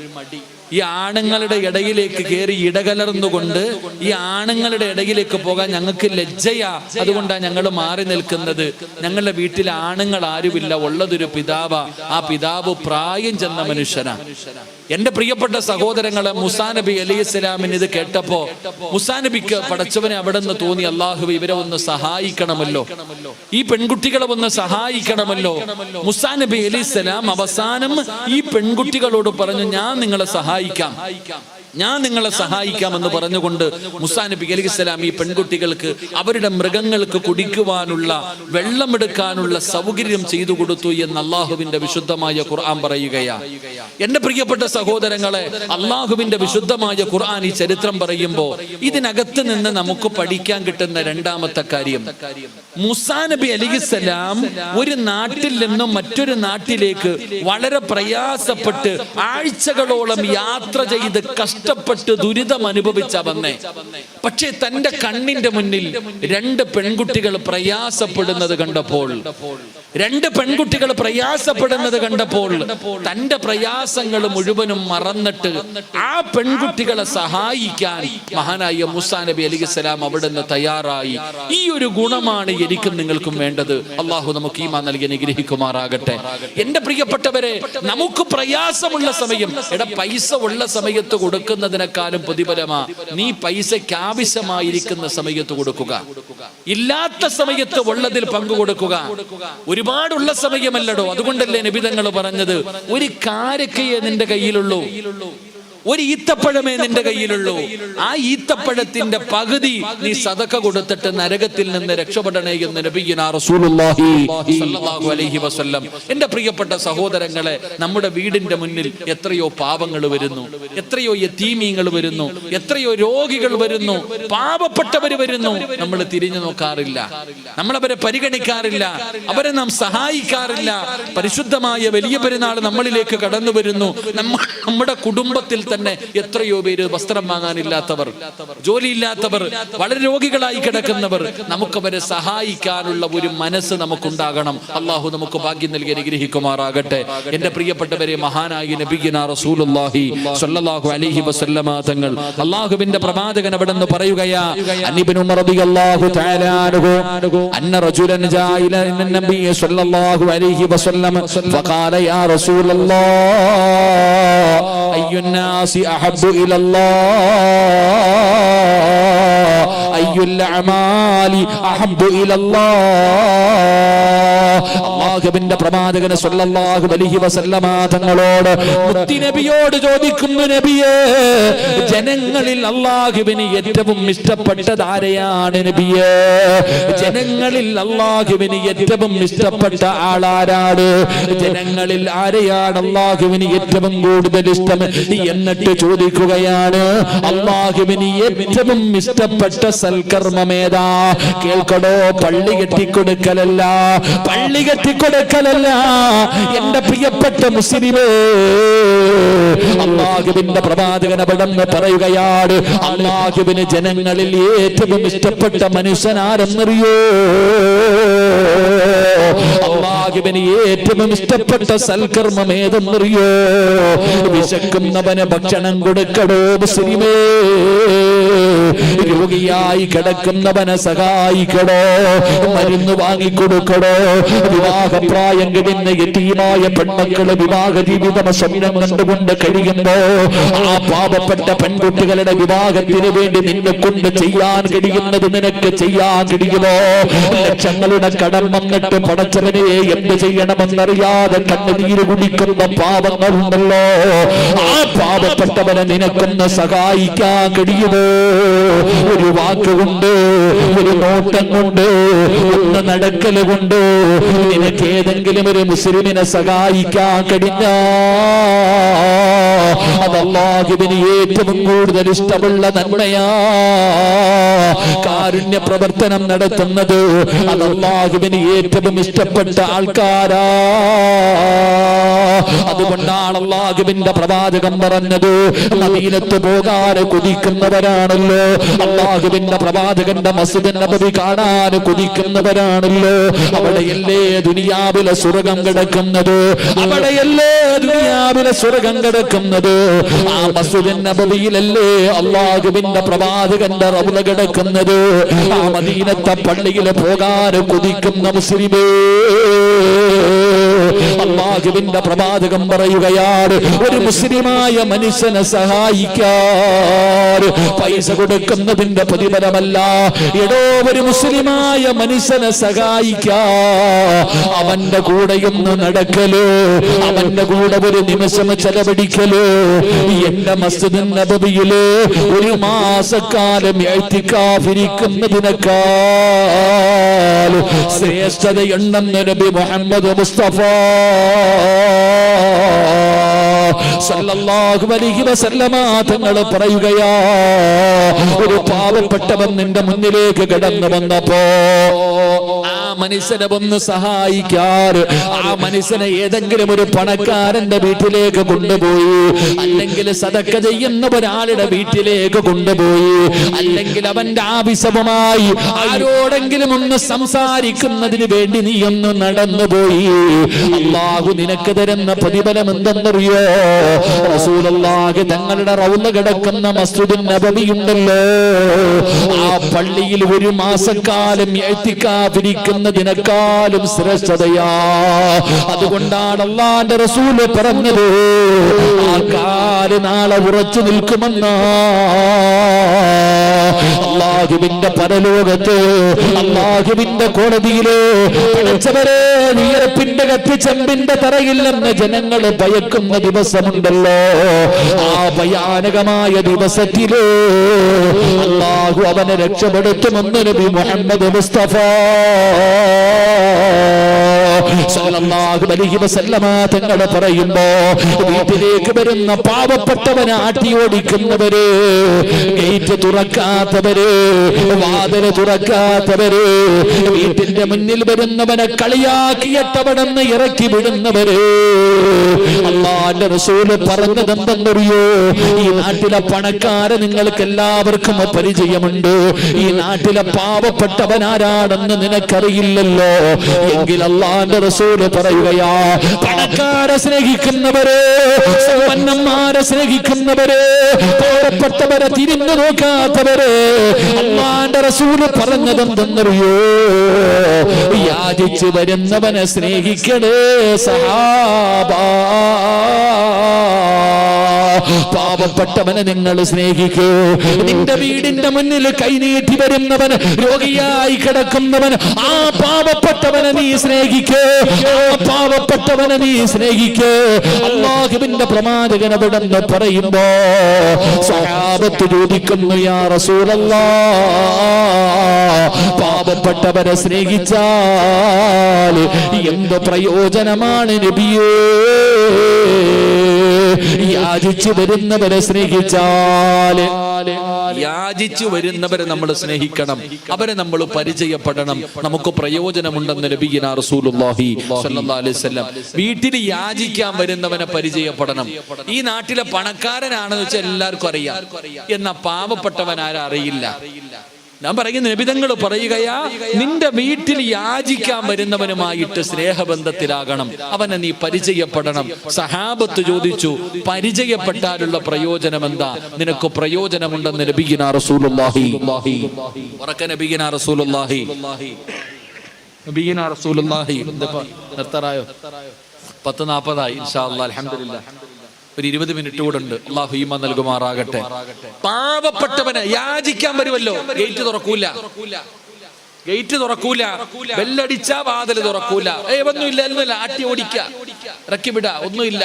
ഈ ആണുങ്ങളുടെ ഇടയിലേക്ക് കയറി ഇടകലർന്നുകൊണ്ട് ഈ ആണുങ്ങളുടെ ഇടയിലേക്ക് പോകാൻ ഞങ്ങൾക്ക് ലജ്ജയാ. അതുകൊണ്ടാണ് ഞങ്ങൾ മാറി നിൽക്കുന്നത്. ഞങ്ങളുടെ വീട്ടിൽ ആണുങ്ങൾ ആരുമില്ല, ഉള്ളതൊരു പിതാവാ. ആ പിതാവ് പ്രായം ചെന്ന മനുഷ്യനാ. എന്റെ പ്രിയപ്പെട്ട സഹോദരങ്ങളെ, മൂസാ നബി അലൈഹിസ്സലാമിന് ഇത് കേട്ടപ്പോ മൂസാ നബിക്ക് പടച്ചവനെ അവിടെ നിന്ന് തോന്നി, അല്ലാഹു ഇവരെ ഒന്ന് സഹായിക്കണമല്ലോ, ഈ പെൺകുട്ടികളെ ഒന്ന് സഹായിക്കണമല്ലോ. മൂസാ നബി അലൈഹിസ്സലാം അവസാനം ഈ പെൺകുട്ടികളോട് പറഞ്ഞു, ഞാൻ നിങ്ങളെ സഹായിക്കാമെന്ന് പറഞ്ഞുകൊണ്ട് മൂസാ നബി അലൈഹിസ്സലാം ഈ പെൺകുട്ടികൾക്ക് അവരുടെ മൃഗങ്ങൾക്ക് കുടിക്കുവാനുള്ള വെള്ളമെടുക്കാനുള്ള സൗകര്യം ചെയ്തു കൊടുത്തു എന്ന് അള്ളാഹുവിന്റെ വിശുദ്ധമായ ഖുർആൻ പറയുകയാ. എന്റെ പ്രിയപ്പെട്ട സഹോദരങ്ങളെ, അള്ളാഹുവിന്റെ വിശുദ്ധമായ ഖുർആൻ ഈ ചരിത്രം പറയുമ്പോ ഇതിനകത്ത് നിന്ന് നമുക്ക് പഠിക്കാൻ കിട്ടുന്ന 2ാമത്തെ കാര്യം, മൂസാ നബി അലൈഹിസ്സലാം ഒരു നാട്ടിൽ നിന്നും മറ്റൊരു നാട്ടിലേക്ക് വളരെ പ്രയാസപ്പെട്ട് ആഴ്ചകളോളം യാത്ര ചെയ്ത് കഷ്ടപ്പെട്ട് ദുരിതം അനുഭവിച്ച വന്നേ. പക്ഷേ തന്റെ കണ്ണിന്റെ മുന്നിൽ 2 പെൺകുട്ടികൾ പ്രയാസപ്പെടുന്നത് കണ്ടപ്പോൾ തന്റെ പ്രയാസങ്ങൾ മുഴുവനും മറന്നിട്ട് ആ പെൺകുട്ടികളെ സഹായിക്കാൻ മഹാനായ മൂസാ നബി അലൈഹിസ്സലാം അവിടുന്ന് തയ്യാറായി. ഈ ഒരു ഗുണമാണ് എനിക്കും നിങ്ങൾക്കും വേണ്ടത്. അള്ളാഹു നമുക്ക് ഈമാൻ നൽകി അനുഗ്രഹിക്കുമാറാകട്ടെ. എന്റെ പ്രിയപ്പെട്ടവരെ, നമുക്ക് പ്രയാസമുള്ള സമയം, പൈസ ഉള്ള സമയത്ത് കൊടുക്കുന്നതിനേക്കാളും പ്രതിഫലമാ നീ പൈസയ്ക്ക് ആവശ്യമായിരിക്കുന്ന സമയത്ത് കൊടുക്കുക. ഇല്ലാത്ത സമയത്ത് ഉള്ളതിൽ പങ്കു കൊടുക്കുക. ഒരുപാടുള്ള സമയമല്ലടോ. അതുകൊണ്ടല്ലേ നബി തങ്ങൾ പറഞ്ഞത്, ഒരു കാരക്കയെ നിന്റെ കയ്യിലുള്ളൂ, ഒരു ഈത്തപ്പഴമേ നിന്റെ കയ്യിലുള്ളൂ, ആ ഈത്തപ്പഴത്തിന്റെ പകുതി നീ സദഖ കൊടുത്തിട്ട് നരകത്തിൽ നിന്ന് രക്ഷപ്പെടണേ എന്ന് നബിയുനാ റസൂലുള്ളാഹി സ്വല്ലല്ലാഹു അലൈഹി വസല്ലം. എന്റെ പ്രിയപ്പെട്ട സഹോദരങ്ങളെ, നമ്മുടെ വീടിന്റെ മുന്നിൽ എത്രയോ പാവങ്ങൾ വരുന്നു, എത്രയോ യതീമീങ്ങൾ വരുന്നു, എത്രയോ രോഗികൾ വരുന്നു, പാവപ്പെട്ടവർ വരുന്നു. നമ്മൾ തിരിഞ്ഞു നോക്കാറില്ല, നമ്മളവരെ പരിഗണിക്കാറില്ല, അവരെ നാം സഹായിക്കാറില്ല. പരിശുദ്ധമായ വലിയ പെരുന്നാൾ നമ്മളിലേക്ക് കടന്നു വരുന്നു. നമ്മുടെ കുടുംബത്തിൽ തന്നെ എത്രയോ പേര് വസ്ത്രം വാങ്ങാനില്ലാത്തവർ, ജോലിയില്ലാത്തവർ, വളരെ രോഗികളായി കിടക്കുന്നവർ. നമുക്കവരെ സഹായിക്കാനുള്ള ഒരു മനസ്സ് നമുക്കുണ്ടാകണം. അള്ളാഹു നമുക്ക് ഭാഗ്യം നൽകി അനുഗ്രഹിക്കുമാറാകട്ടെ. എന്റെ പ്രിയപ്പെട്ടവരെ, മഹാനായ നബിയുനാ റസൂലുള്ളാഹി സ്വല്ലല്ലാഹു അലൈഹി വസല്ലമ തങ്ങൾ, അള്ളാഹുവിന്റെ പ്രവാചകൻ അവിടെ നിന്ന് പറയുകയാ, ഇബ്നു ഉമർ റളിയല്ലാഹു തആല അൻഹു അന്ന റജുലൻ ജാഅ ഇലാ നബി സ്വല്ലല്ലാഹു അലൈഹി വസല്ലം ഫഖാല യാ റസൂലല്ലാഹ് അയ്യുന്നാസി അഹബ്ബു ഇലല്ലാഹ് അയ്യുൽ അഅമാലി അഹബ്ബു ഇലല്ലാഹ്. അല്ലാഹുവിന്റെ പ്രവാചകൻ സ്വല്ലല്ലാഹു അലൈഹി വസല്ലമ തങ്ങളോട് മുത്തുനബിയോട് ചോദിക്കുന്നു, നബിയേ, ജനങ്ങളിൽ അല്ലാഹുവിന് ഏറ്റവും ഇഷ്ടപ്പെട്ടത് ആരെയാണ് നബിയേ? ജനങ്ങളിൽ അല്ലാഹുവിന് ഏറ്റവും ഇഷ്ടപ്പെട്ട ആളാരാണ്? ജനങ്ങളിൽ ആരെയാണ് അല്ലാഹുവിന് ഏറ്റവും കൂടുതൽ ഇഷ്ടം? എന്നിട്ട് ചോദിക്കുകയാണ്, അല്ലാഹുവിന് ഏറ്റവും ഇഷ്ടപ്പെട്ട സൽക്കർമ്മമേതാ? കേൾക്കടോ, പള്ളി കെട്ടിക്കൊടുക്കലല്ല, പള്ളി കെട്ടിക്കൊടുക്കലല്ല എന്റെ പ്രിയപ്പെട്ട മുസ്ലിമേ. അല്ലാഹുവിന്റെ പ്രവാചകൻ അവിടെന്ന് പറയുകയാണ്, അല്ലാഹുവിന് ജനങ്ങളിൽ ഏറ്റവും ഇഷ്ടപ്പെട്ട മനുഷ്യനാരെന്നറിയോ? അല്ലാഹുവിന് ഏറ്റവും ഇഷ്ടപ്പെട്ട സൽക്കർമ്മം ഏതെന്നറിയോ? വിശക്കുന്നവന് ഭക്ഷണം കൊടുക്കടോ മുസ്ലിമേ. രോഗിയായി കിടക്കുന്നവനെ സഹായിക്കടോ, മരുന്ന് വാങ്ങിക്കൊടുക്കടോ. വിവാഹപ്രായം കഴിഞ്ഞ യതീമായ പെൺമക്കള് വിവാഹ ജീവിതം സ്വപ്നം കണ്ടുകൊണ്ട് കഴിയുമ്പോ ആ പാവപ്പെട്ട പെൺകുട്ടികളുടെ വിവാഹത്തിന് വേണ്ടി നിന്നെ കൊണ്ട് ചെയ്യാൻ കഴിയുന്നത് നിനക്ക് ചെയ്യാൻ കഴിയുമോ? ലക്ഷങ്ങളുടെ കടം വന്നിട്ട് പടച്ചവനെ എന്ത് ചെയ്യണമെന്നറിയാതെ കണ്ണുനീര് കുടിക്കുന്ന പാവങ്ങളുണ്ടല്ലോ, ആ പാവപ്പെട്ടവനെ നിനക്കൊന്ന് സഹായിക്കാൻ കഴിയുമോ? ഒരു വാക്കുകൊണ്ട്, ഒരു നോട്ടം കൊണ്ട്, ഒന്ന് നടക്കല് കൊണ്ട് നിനക്ക് ഏതെങ്കിലും ഒരു മുസ്ലിമിനെ സഹായിക്കാൻ കഴിഞ്ഞ അത് അല്ലാഹുവിന് ഏറ്റവും കൂടുതൽ ഇഷ്ടമുള്ള നന്മയാ. കാരുണ്യ പ്രവർത്തനം നടത്തുന്നത് അത് അല്ലാഹുവിന് ഏറ്റവും ഇഷ്ടപ്പെട്ട ആൾക്കാരാ. അതുകൊണ്ടാണ് അല്ലാഹുവിന്റെ പ്രവാചകൻ പറഞ്ഞത്, മദീനത്ത് പോകാൻ കൊതിക്കുന്നവരാണല്ലോ, അല്ലാഹുവിന്റെ പ്രവാചകന്റെ മസ്ജിദ് നബവി കാണാൻ കൊതിക്കുന്നവരാണല്ലോ, അവിടെയല്ലേ ദുനിയാവിലെ സ്വർഗ്ഗം കിടക്കുന്നത്, അവിടെയല്ലേ ദുനിയാവിലെ സ്വർഗ്ഗം കിടക്കുന്നത്. ആ മസ്ജിദ് നബവിയിലല്ലേ അല്ലാഹുവിന്റെ പ്രവാചകന്റെ റൗള കിടക്കുന്നത്. ആ മദീനത്തെ പള്ളിയിൽ പോകാൻ കൊതിക്കുന്ന മുസ്ലിമേ, അല്ലാഹുവിന്റെ പ്രവാചകൻ പറയുകയാണ്, ഒരു മുസ്ലിമായ മനുഷ്യനെ സഹായിക്കാൻ പൈസ കൊടുക്കുന്നതിന്റെ പ്രതിഫലമല്ല, എടോ ഒരു മുസ്ലിമായ മനുഷ്യനെ സഹായിക്കാൻ അവന്റെ കൂടെയൊന്ന് നടക്കലോ, അവന്റെ കൂടെ ഒരു നിമിഷം ചെലവഴിക്കലോ എന്റെ മസ്ജിദ് നബവിയില് ഒരു മാസക്കാലം ഇഅ്തികാഫിരിക്കുന്നതിനേക്കാൾ ശ്രേഷ്ഠതയുണ്ടെന്ന് നബി മുഹമ്മദ് മുസ്തഫ സല്ലല്ലാഹു അലൈഹി വസല്ലമ തങ്ങൾ പറയുകയാ, ഒരു പാവപ്പെട്ടവൻ നിന്റെ മുന്നിലേക്ക് കടന്നു വന്നപ്പോ ആ മനുഷ്യനെ ഒന്ന് സഹായിക്കാറ്, ആ മനുഷ്യനെ ഏതെങ്കിലും ഒരു പണക്കാരന്റെ വീട്ടിലേക്ക് കൊണ്ടുപോയി, അല്ലെങ്കിൽ സദക്ക ചെയ്യുന്ന ഒരാളുടെ വീട്ടിലേക്ക് കൊണ്ടുപോയി, അല്ലെങ്കിൽ അവന്റെ ആവശ്യവുമായി ആരോടെങ്കിലും ഒന്ന് സംസാരിക്കുന്നതിന് വേണ്ടി നീ ഒന്ന് നടന്നുപോയി, അല്ലാഹു നിനക്ക് തരുന്ന പ്രതിഫലം എന്തെന്നറിയോ? റസൂലുള്ളാഹി തങ്ങളുടെ റൗള കിടക്കുന്ന മസ്ജിദുൻ നബവി ഉണ്ടല്ലോ, ആ പള്ളിയിൽ ഒരു മാസക്കാലം ഇഅ്തികാഫിരിക്കുന്നതിനേക്കാളും ശ്രേഷ്ഠതയാ. അതുകൊണ്ടാണ് അല്ലാഹുവിന്റെ റസൂൽ പറഞ്ഞത്, ആൾക്കാര് നാളെ ഉറച്ചു നിൽക്കുമെന്നാ. അല്ലാഹുവിന്റെ പരലോകത്ത്, അല്ലാഹുവിന്റെ കോടതിയില് പഠിച്ചവരെ നീയറപ്പിന്റെ കത്തിച്ചെമ്പിന്റെ തറയില്ലെന്ന് ജനങ്ങൾ ഭയക്കുന്ന ദിവസമുണ്ടല്ലോ, ആ ഭയാനകമായ ദിവസത്തില് അല്ലാഹു അവനെ രക്ഷപ്പെടുത്തുമെന്ന് നബി മുഹമ്മദ് മുസ്തഫ സല്ലല്ലാഹു അലൈഹി വസല്ലമ തങ്ങൾ പറയുമ്പോ, വീട്ടിലേക്ക് വരുന്ന പാവപ്പെട്ടവനെ ആട്ടി ഓടിക്കുന്നവര്, ഗേറ്റ് തുറക്കാത്തവര്, വാതില് തുറക്കാത്തവര്, വീട്ടിന്റെ മുന്നിൽ വരുന്നവനെ കളിയാക്കിയിട്ടവിടെന്ന് ഇറക്കി വിടുന്നവര്, അല്ലാഹുവിന്റെ റസൂല് പറഞ്ഞതെന്തെന്നറിയോ? ഈ നാട്ടിലെ പണക്കാരെ നിങ്ങൾക്ക് എല്ലാവർക്കും പരിചയമുണ്ട്, ഈ നാട്ടിലെ പാവപ്പെട്ടവനാരാണെന്ന് നിനക്കറിയില്ലല്ലോ, എങ്കിൽ അല്ലാഹുവിന്റെ റസൂല് പറയുകയാ, പണക്കാരെ സ്നേഹിക്കുന്നവരെ, സമ്പന്നന്മാരെ സ്നേഹിക്കുന്നവരെ, പാവപ്പെട്ടവരെ തിരിഞ്ഞു നോക്കാത്തവരെ, അല്ലാഹുവിന്റെ റസൂല് പറഞ്ഞതെന്തെന്നറിയോ? യാ യാചിച്ചു വരുന്നവനെ സ്നേഹിക്കണേ സഹാബാ. പാവപ്പെട്ടവനെ നിങ്ങൾ സ്നേഹിക്കൂ. നിന്റെ വീടിന്റെ മുന്നിൽ കൈനീട്ടി വരുന്നവൻ, രോഗിയായി കിടക്കുന്നവൻ, ആ പാവപ്പെട്ടവനെ നീ സ്നേഹിക്കൂ. ആ പാവപ്പെട്ടവനെ നീ സ്നേഹിക്കൂ. അല്ലാഹുവിന്റെ പ്രവാചകൻ അവിടെന്ന് പറയുമ്പോ സഹാബത്ത് ചോദിക്കുന്നു, യാ റസൂലല്ലാഹ്, പാവപ്പെട്ടവരെ സ്നേഹിച്ചാൽ എന്ത് പ്രയോജനമാണ് നബിയേ? യാചിച്ചു വരുന്നവരെ സ്നേഹിച്ചാല്, യാചിച്ചു വരുന്നവരെ നമ്മൾ സ്നേഹിക്കണം, അവരെ നമ്മൾ പരിചയപ്പെടണം, നമുക്ക് പ്രയോജനമുണ്ടെന്ന് നബിയിനാ റസൂലുള്ളാഹി സ്വല്ലല്ലാഹു അലൈഹി വസല്ലം. വീട്ടിൽ യാചിക്കാൻ വരുന്നവനെ പരിചയപ്പെടണം. ഈ നാട്ടിലെ പണക്കാരനാണെന്ന് വെച്ചാൽ എല്ലാവർക്കും അറിയാം, എന്നാ പാവപ്പെട്ടവൻ ആരും അറിയില്ല. ഞാൻ പറയുന്ന നബിതങ്ങൾ പറയുകയാ, നിന്റെ വീട്ടിൽ യാചിക്കാൻ വരുന്നവനുമായിട്ട് സ്നേഹബന്ധത്തിലാകണം, അവനെ നീ പരിചയപ്പെടണം. സഹാബത്ത് ചോദിച്ചു, പരിചയപ്പെട്ടാലുള്ള പ്രയോജനം എന്താ? നിനക്ക് പ്രയോജനമുണ്ടെന്ന് നബിയിനാ റസൂലുള്ളാഹി. ഉറക്ക നബിയിനാ റസൂലുള്ളാഹി, നബിയിനാ റസൂലുള്ളാഹി. നിർത്തറായോ? 10:40 ഇൻഷാ അല്ലാഹ്. അൽഹംദുലില്ലാഹ്, ഒരു 20 മിനിറ്റ് കൂടെ ഉണ്ട്. അല്ലാഹു ഈമാൻ നൽകുമാറാകട്ടെ. പാവപ്പെട്ടവനെ യാചിക്കാൻ വരുമല്ലോ, ഗേറ്റ് തുറക്കൂല, ഗേറ്റ് തുറക്കൂല, ബെല്ലടിച്ചാ വാതിൽ തുറക്കൂല. ഒന്നുമില്ല, ഒന്നുമില്ല, ആട്ടി ഓടിക്ക, ഇറക്കി വിട, ഒന്നുമില്ല.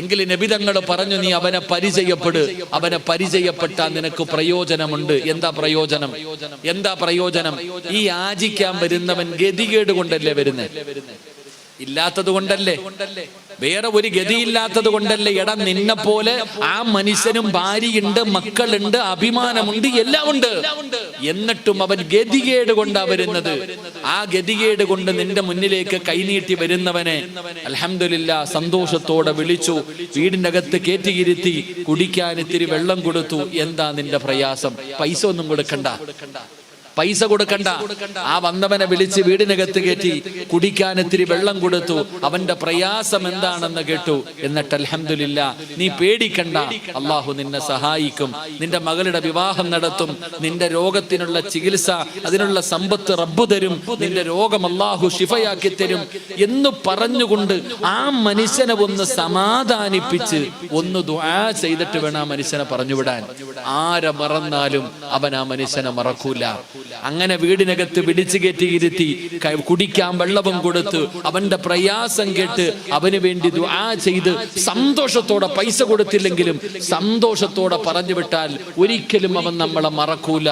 എങ്കിലും നബിതങ്ങൾ പറഞ്ഞു, നീ അവനെ പരിചയപ്പെട്. അവനെ പരിചയപ്പെട്ടാൽ നിനക്ക് പ്രയോജനമുണ്ട്. എന്താ പ്രയോജനം? എന്താ പ്രയോജനം? ഈ യാചിക്കാൻ വരുന്നവൻ ഗതികേട് കൊണ്ടല്ലേ വരുന്നേ? ഇല്ലാത്തത് കൊണ്ടല്ലേ? വേറെ ഒരു ഗതിയില്ലാത്തത് കൊണ്ടല്ലേ? എടാ, നിന്നെ പോലെ ആ മനുഷ്യനും ഭാര്യയുണ്ട്, മക്കളുണ്ട്, അഭിമാനമുണ്ട്, എല്ലാം ഉണ്ട്. എന്നിട്ടും അവൻ ഗതികേട് കൊണ്ടാ വരുന്നത്. ആ ഗതികേട് കൊണ്ട് നിന്റെ മുന്നിലേക്ക് കൈനീട്ടി വരുന്നവനെ അൽഹംദുലില്ലാഹ് സന്തോഷത്തോടെ വിളിച്ചു, വീടിന്റെ അകത്ത് കയറ്റിയിരുത്തി, കുടിക്കാൻ ഇത്തിരി വെള്ളം കൊടുത്തു. എന്താ നിന്റെ പ്രയാസം? പൈസ ഒന്നും കൊടുക്കണ്ട, പൈസ കൊടുക്കണ്ട. ആ വന്നവനെ വിളിച്ച് വീടിനകത്ത് കയറ്റി കുടിക്കാൻ ഇത്തിരി വെള്ളം കൊടുത്തു. അവന്റെ പ്രയാസം എന്താണെന്ന് കേട്ടു. എന്നിട്ട് അൽഹംദുലില്ലാഹ്, നീ പേടിക്കണ്ട, അള്ളാഹു നിന്നെ സഹായിക്കും, നിന്റെ മകളുടെ വിവാഹം നടത്തും, നിന്റെ രോഗത്തിനുള്ള ചികിത്സ, അതിനുള്ള സമ്പത്ത് റബ്ബ് തരും, നിന്റെ രോഗം അള്ളാഹു ശിഫയാക്കി തരും എന്ന് പറഞ്ഞുകൊണ്ട് ആ മനുഷ്യനെ ഒന്ന് സമാധാനിപ്പിച്ച് ഒന്ന് ദുആ ചെയ്തിട്ട് വേണം ആ മനുഷ്യനെ പറഞ്ഞുവിടാൻ. ആരെ മറന്നാലും അവൻ ആ മനുഷ്യനെ മറക്കൂല. അങ്ങനെ വീടിനകത്ത് വിളിച്ചു കയറ്റി ഇരുത്തി, കുടിക്കാൻ വെള്ളവും കൊടുത്ത്, അവന്റെ പ്രയാസം കേട്ട് അവന് വേണ്ടി ദുആ ചെയ്ത് സന്തോഷത്തോടെ, പൈസ കൊടുത്തില്ലെങ്കിലും സന്തോഷത്തോടെ പറഞ്ഞു വിട്ടാൽ ഒരിക്കലും അവൻ നമ്മളെ മറക്കൂല.